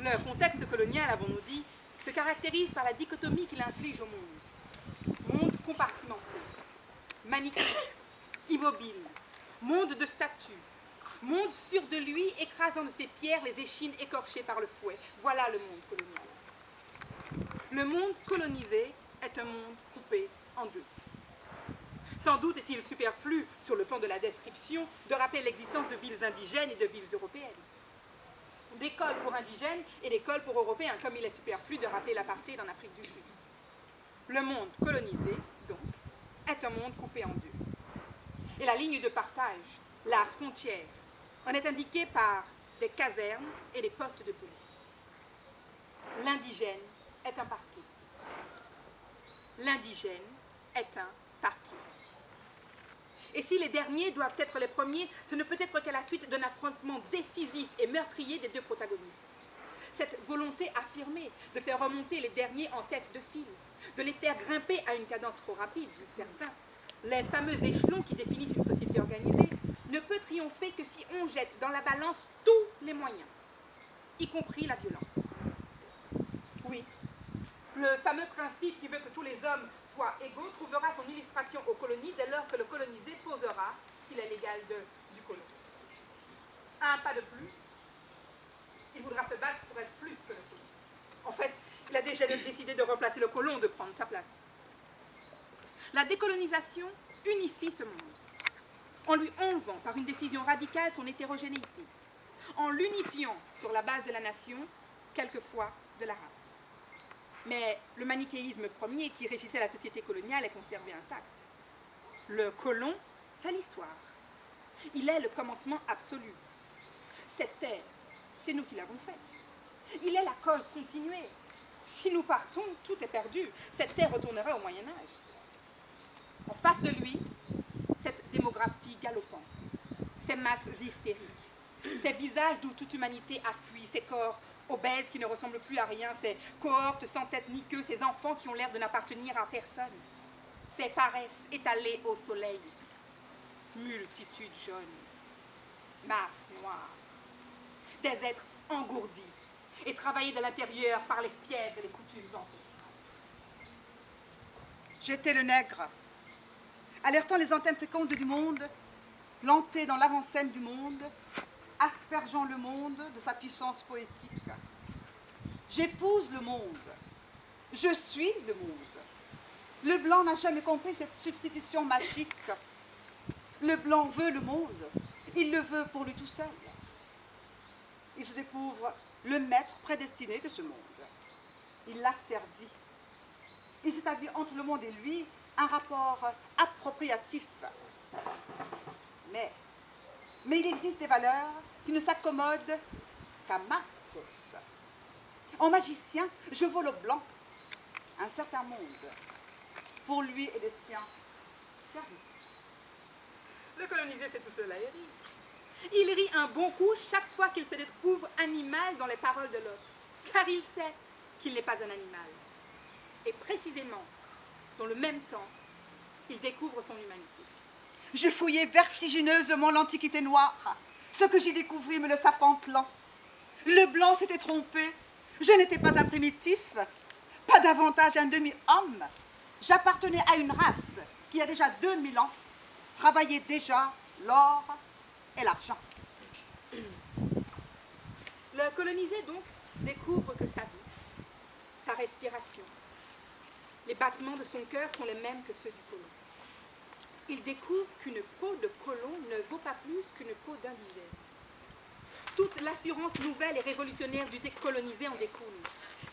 Le contexte colonial, avons-nous dit, se caractérise par la dichotomie qu'il inflige au monde. Monde compartimenté, manichéiste, immobile, monde de statut, monde sûr de lui, écrasant de ses pierres les échines écorchées par le fouet. Voilà le monde colonial. Le monde colonisé est un monde coupé en deux. Sans doute est-il superflu, sur le plan de la description, de rappeler l'existence de villes indigènes et de villes européennes. D'écoles pour indigènes et d'écoles pour européens, comme il est superflu de rappeler l'apartheid en Afrique du Sud. Le monde colonisé, donc, est un monde coupé en deux. Et la ligne de partage, la frontière, en est indiquée par des casernes et des postes de police. L'indigène est un parquet. L'indigène est un parquet. Et si les derniers doivent être les premiers, ce ne peut être qu'à la suite d'un affrontement décisif et meurtrier des deux protagonistes. Cette volonté affirmée de faire remonter les derniers en tête de file, de les faire grimper à une cadence trop rapide, disent certains, les fameux échelons qui définissent une société organisée, ne peut triompher que si on jette dans la balance tous les moyens, y compris la violence. Oui, le fameux principe qui veut que tous les hommes soient égaux trouvera son illustration aux colonies dès lors que le colonisé posera qu'il est l'égal du colon. Un pas de plus, il voudra se battre pour être plus que le colon. En fait, il a déjà décidé de remplacer le colon, de prendre sa place. La décolonisation unifie ce monde, en lui enlevant par une décision radicale son hétérogénéité, en l'unifiant sur la base de la nation, quelquefois de la race. Mais le manichéisme premier qui régissait la société coloniale est conservé intact. Le colon fait l'histoire. Il est le commencement absolu. Cette terre, c'est nous qui l'avons faite. Il est la cause continuée. Si nous partons, tout est perdu. Cette terre retournera au Moyen-Âge. En face de lui, cette démographie galopante, ces masses hystériques, ces visages d'où toute humanité a fui, ces corps obèses qui ne ressemblent plus à rien, ces cohortes sans tête ni queue, ces enfants qui ont l'air de n'appartenir à personne, ces paresses étalées au soleil, multitudes jaunes, masses noires, des êtres engourdis et travaillés de l'intérieur par les fièvres et les coutumes ancestrales. J'étais le nègre, alertant les antennes fécondes du monde, planté dans l'avant-scène du monde, aspergeant le monde de sa puissance poétique. J'épouse le monde, je suis le monde. Le blanc n'a jamais compris cette substitution magique. Le blanc veut le monde, il le veut pour lui tout seul. Il se découvre le maître prédestiné de ce monde. Il l'a servi. Il s'établit entre le monde et lui un rapport appropriatif. Mais il existe des valeurs qui ne s'accommodent qu'à ma sauce. En magicien, je vole au blanc un certain monde, pour lui et les siens, perdu. Le colonisé, c'est tout cela, il rit. Il rit un bon coup chaque fois qu'il se découvre animal dans les paroles de l'autre, car il sait qu'il n'est pas un animal. Et précisément, dans le même temps, il découvre son humanité. Je fouillais vertigineusement l'Antiquité noire. Ce que j'y découvris me le sapantelant. Le blanc s'était trompé. Je n'étais pas un primitif, pas davantage un demi-homme. J'appartenais à une race qui a déjà 2000 ans travaillait déjà l'or et l'argent. Le colonisé, donc, découvre que sa vie, sa respiration, les battements de son cœur sont les mêmes que ceux du colon. Il découvre qu'une peau de colon ne vaut pas plus qu'une peau d'indigène. Toute l'assurance nouvelle et révolutionnaire du décolonisé en découle.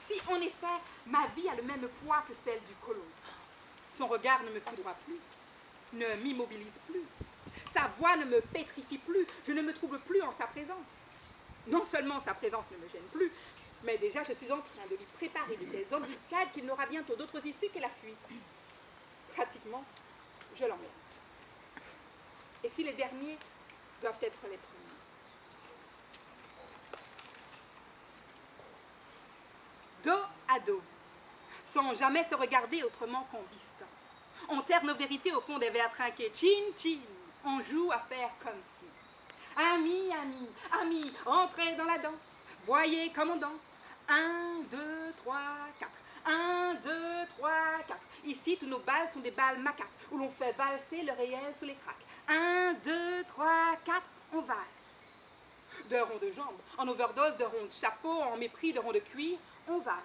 Si, en effet, ma vie a le même poids que celle du colon, son regard ne me foudroie plus, ne m'immobilise plus, sa voix ne me pétrifie plus, je ne me trouble plus en sa présence. Non seulement sa présence ne me gêne plus, mais déjà je suis en train de lui préparer de telles embuscades qu'il n'aura bientôt d'autres issues que la fuite. Pratiquement, je l'emmène. Et si les derniers doivent être les premiers? Dos à dos, sans jamais se regarder autrement qu'en bistant. On terre nos vérités au fond des verres trinqués. Chin, chin, on joue à faire comme si. Amis, amis, amis, entrez dans la danse. Voyez comme on danse. 1, 2, 3, 4. 1, 2, 3, 4. Ici, tous nos bals sont des bals macaques, où l'on fait valser le réel sous les craques. 1, 2, 3, 4, on valse. De ronds de jambes, en overdose de ronds de chapeau, en mépris de ronds de cuir, on valse.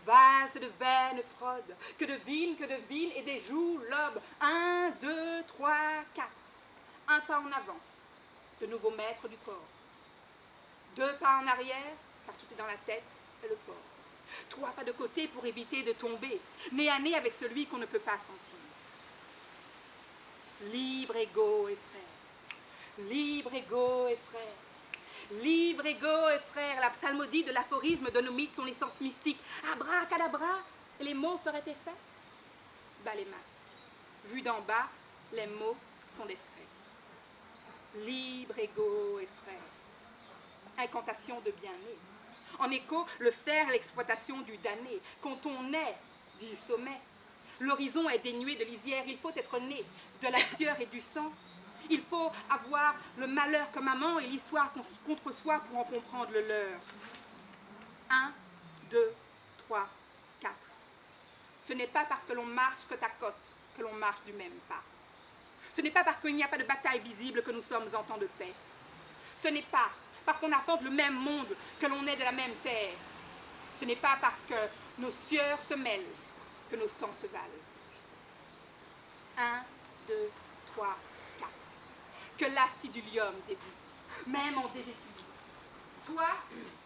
Valse de veines fraude, que de vignes et des joues lobes. 1, 2, 3, 4. Un pas en avant, de nouveau maître du corps. 2 pas en arrière, car tout est dans la tête et le corps. 3 pas de côté pour éviter de tomber, nez à nez avec celui qu'on ne peut pas sentir. Libre, égaux et frères. Libre, égaux et frères. Libre, égaux et frères. La psalmodie de l'aphorisme donne aux mythes son essence mystique. Abracadabra, et les mots feraient effet. Bas les masques. Vus d'en bas, les mots sont des faits. Libre, égaux et frères. Incantation de bien-né. En écho, le faire, l'exploitation du damné. Quand on est du sommet, l'horizon est dénué de lisière. Il faut être né de la sueur et du sang. Il faut avoir le malheur comme amant et l'histoire contre soi pour en comprendre le leur. 1, 2, 3, 4. Ce n'est pas parce que l'on marche côte à côte que l'on marche du même pas. Ce n'est pas parce qu'il n'y a pas de bataille visible que nous sommes en temps de paix. Ce n'est pas parce qu'on arpente le même monde que l'on est de la même terre. Ce n'est pas parce que nos sueurs se mêlent que nos sangs se valent. 1, 2, 3, 4. Que l'astidulium débute, même en déséquilibre. Toi,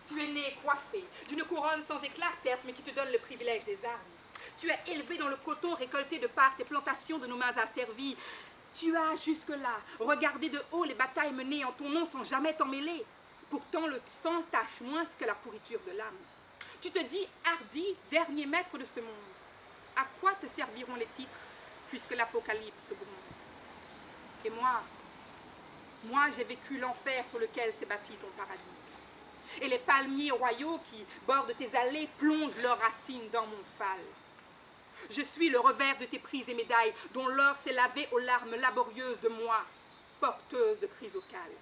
tu es né coiffé, d'une couronne sans éclat, certes, mais qui te donne le privilège des armes. Tu es élevé dans le coton récolté de par tes plantations de nos mains asservies. Tu as jusque-là regardé de haut les batailles menées en ton nom sans jamais t'en mêler. Pourtant, le sang tâche moins que la pourriture de l'âme. Tu te dis hardi, dernier maître de ce monde. À quoi te serviront les titres, puisque l'apocalypse gronde? Et moi j'ai vécu l'enfer sur lequel s'est bâti ton paradis. Et les palmiers royaux qui bordent tes allées plongent leurs racines dans mon phal. Je suis le revers de tes prises et médailles, dont l'or s'est lavé aux larmes laborieuses de moi, porteuse de chrysocale.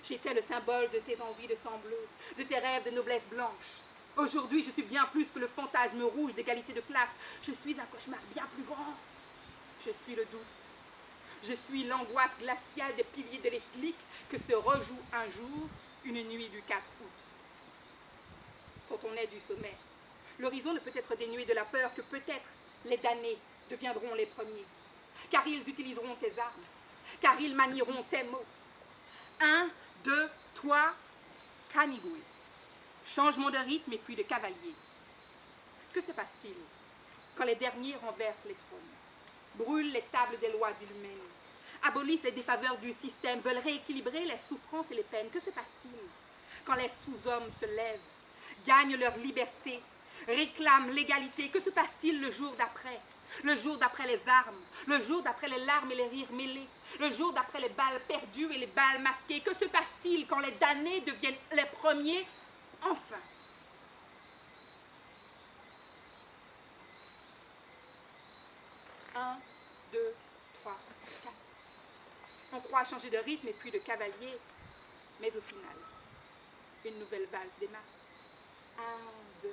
J'étais le symbole de tes envies de sang bleu, de tes rêves de noblesse blanche. Aujourd'hui, je suis bien plus que le fantasme rouge d'égalité de classe. Je suis un cauchemar bien plus grand. Je suis le doute. Je suis l'angoisse glaciale des piliers de l'éclipse que se rejoue un jour, une nuit du 4 août. Quand on est du sommet, l'horizon ne peut être dénué de la peur que peut-être les damnés deviendront les premiers. Car ils utiliseront tes armes, car ils manieront tes mots. 1, 2, 3, canigouille. Changement de rythme et puis de cavalier. Que se passe-t-il quand les derniers renversent les trônes, brûlent les tables des lois inhumaines, abolissent les défaveurs du système, veulent rééquilibrer les souffrances et les peines? Que se passe-t-il quand les sous-hommes se lèvent, gagnent leur liberté, réclament l'égalité? Que se passe-t-il le jour d'après? Le jour d'après les armes, le jour d'après les larmes et les rires mêlés, le jour d'après les balles perdues et les balles masquées. Que se passe-t-il quand les damnés deviennent les premiers? Enfin. Un, 2, 3, 4. On croit changer de rythme et puis de cavalier, mais au final, une nouvelle valse démarre. 1, 2,